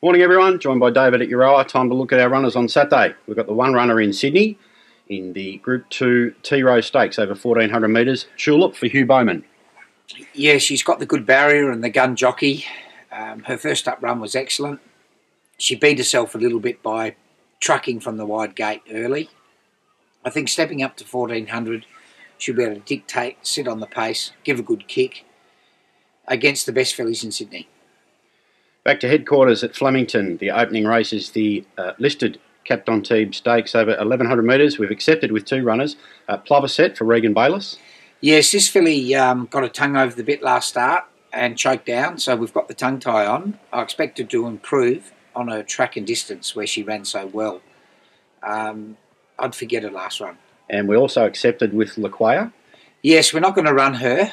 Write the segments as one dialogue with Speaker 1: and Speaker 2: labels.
Speaker 1: Morning everyone, joined by David at Euroa. Time to look at our runners on Saturday. We've got the one runner in Sydney in the Group 2 T-Row Stakes over 1400 metres. Tulip for Hugh Bowman.
Speaker 2: Yeah, she's got the good barrier and the gun jockey. Her first up run was excellent. She beat herself a little bit by trucking from the wide gate early. I think stepping up to 1400, she'll be able to dictate, sit on the pace, give a good kick against the best fillies in Sydney.
Speaker 1: Back to headquarters at Flemington. The opening race is the listed Captain Teeb Stakes over 1100 metres. We've accepted with two runners. Plover set for Regan Bayliss.
Speaker 2: Yes, this filly got a tongue over the bit last start and choked down, so we've got the tongue tie on. I expect her to improve on her track and distance where she ran so well. I'd forget her last run.
Speaker 1: And we also accepted with Laquia.
Speaker 2: Yes, we're not going to run her.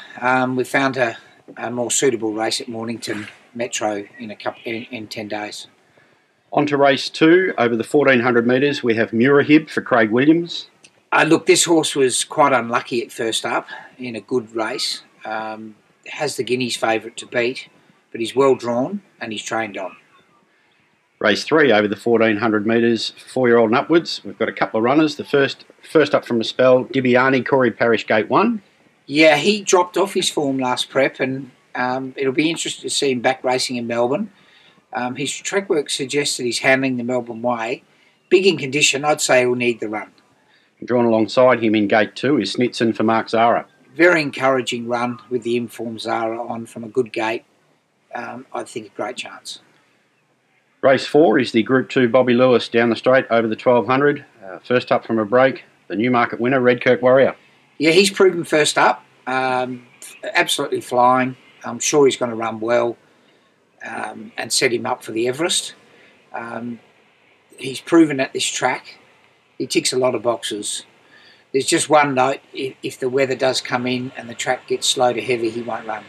Speaker 2: We found a more suitable race at Mornington Metro in 10 days.
Speaker 1: On to race 2, over the 1400 metres, we have Murahib for Craig Williams.
Speaker 2: Look, this horse was quite unlucky at first up in a good race. Has the Guineas favourite to beat, but he's well drawn and he's trained on.
Speaker 1: Race 3, over the 1400 metres, 4-year-old and upwards. We've got a couple of runners. The first up from a spell, Dibiani, Corey Parish, Gate 1.
Speaker 2: Yeah, he dropped off his form last prep, and it'll be interesting to see him back racing in Melbourne. His track work suggests that he's handling the Melbourne way. Big in condition, I'd say he'll need the run.
Speaker 1: Drawn alongside him in Gate 2 is Snitson for Mark Zara.
Speaker 2: Very encouraging run with the informed Zara on from a good gate. I think a great chance.
Speaker 1: Race 4 is the Group 2 Bobby Lewis down the straight over the 1200. First up from a break, the Newmarket winner, Redkirk Warrior. Yeah,
Speaker 2: he's proven first up. Absolutely flying. I'm sure he's going to run well and set him up for the Everest. He's proven at this track. He ticks a lot of boxes. There's just one note: if the weather does come in and the track gets slow to heavy, he won't run.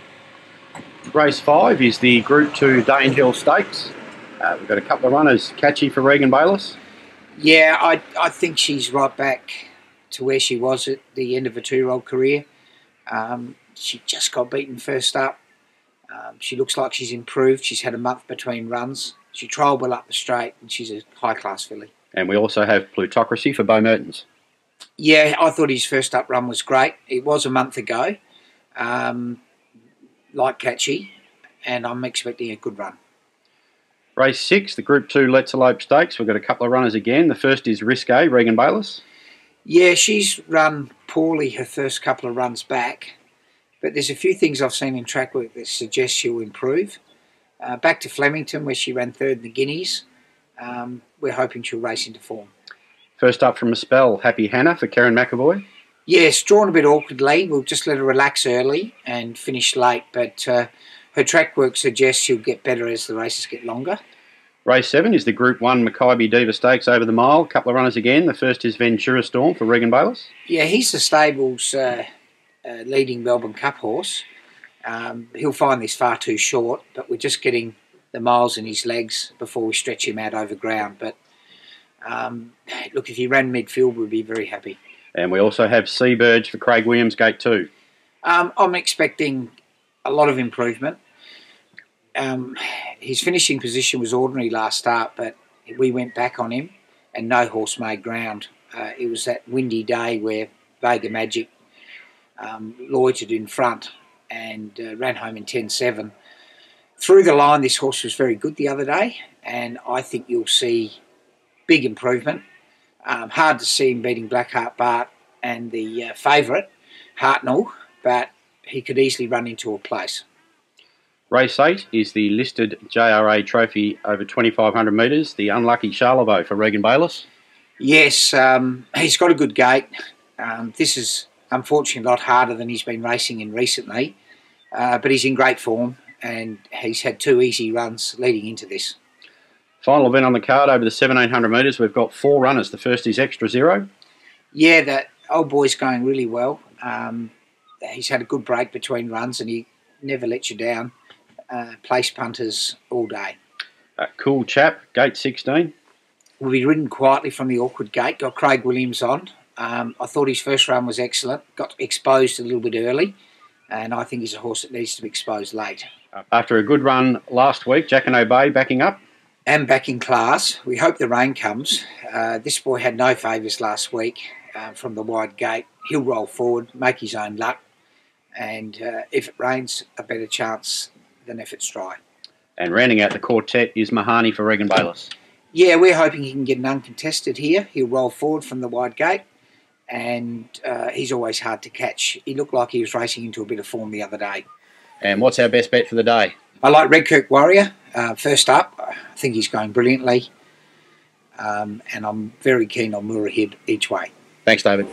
Speaker 1: Race 5 is the Group 2 Danehill Stakes. We've got a couple of runners. Catchy for Regan Bayliss.
Speaker 2: Yeah, I think she's right back to where she was at the end of her two-year-old career. She just got beaten first up. She looks like she's improved. She's had a month between runs. She trialled well up the straight, and she's a high-class filly. And we also have Plutocracy for Bo Mertens. Yeah, I thought his first up run was great. It was a month ago, like Catchy, and I'm expecting a good run.
Speaker 1: Race 6, the Group 2 Let's Elope Stakes. We've got a couple of runners again. The first is Risque, Regan Bayliss.
Speaker 2: Yeah, she's run poorly her first couple of runs back, but there's a few things I've seen in track work that suggest she'll improve. Back to Flemington, where she ran third in the Guineas. We're hoping she'll race into form.
Speaker 1: First up from a spell, Happy Hannah for Karen McAvoy.
Speaker 2: Yes, drawn a bit awkwardly. We'll just let her relax early and finish late, but her track work suggests she'll get better as the races get longer.
Speaker 1: Race 7 is the Group 1 Mackay Diva Stakes over the mile. A couple of runners again. The first is Ventura Storm for Regan Bayliss.
Speaker 2: Yeah, he's the stable's leading Melbourne Cup horse. He'll find this far too short, but we're just getting the miles in his legs before we stretch him out over ground. But look, if he ran midfield, we'd be very happy.
Speaker 1: And we also have Seabirds for Craig Williams, Gate 2.
Speaker 2: I'm expecting a lot of improvement. His finishing position was ordinary last start, but we went back on him and no horse made ground. It was that windy day where Vega Magic loitered in front and ran home in 10-7. Through the line, this horse was very good the other day, and I think you'll see big improvement. Hard to see him beating Blackheart Bart and the favourite, Hartnell, but he could easily run into a place.
Speaker 1: Race 8 is the listed JRA Trophy over 2,500 metres, the unlucky Charlevoix for Regan Bayliss.
Speaker 2: Yes, he's got a good gait. This is unfortunately a lot harder than he's been racing in recently, but he's in great form and he's had 2 easy runs leading into this.
Speaker 1: Final event on the card over the 1,700 metres, we've got 4 runners. The first is Extra Zero.
Speaker 2: Yeah, that old boy's going really well. He's had a good break between runs and he never lets you down. Place punters all day.
Speaker 1: Cool Chap, Gate 16.
Speaker 2: will be ridden quietly from the awkward gate. Got Craig Williams on. I thought his first run was excellent. Got exposed a little bit early, and I think he's a horse that needs to be exposed late.
Speaker 1: After a good run last week, Jack and Obey backing up.
Speaker 2: And back in class. We hope the rain comes. This boy had no favours last week from the wide gate. He'll roll forward, make his own luck, and if it rains, a better chance than if it's dry.
Speaker 1: And rounding out the quartet is Mahoney for Regan Bayliss.
Speaker 2: Yeah, we're hoping he can get an uncontested here. He'll roll forward from the wide gate, and he's always hard to catch. He looked like he was racing into a bit of form the other day.
Speaker 1: And what's our best bet for the day?
Speaker 2: I like Redkirk Warrior, first up. I think he's going brilliantly, and I'm very keen on Murahib each way.
Speaker 1: Thanks, David.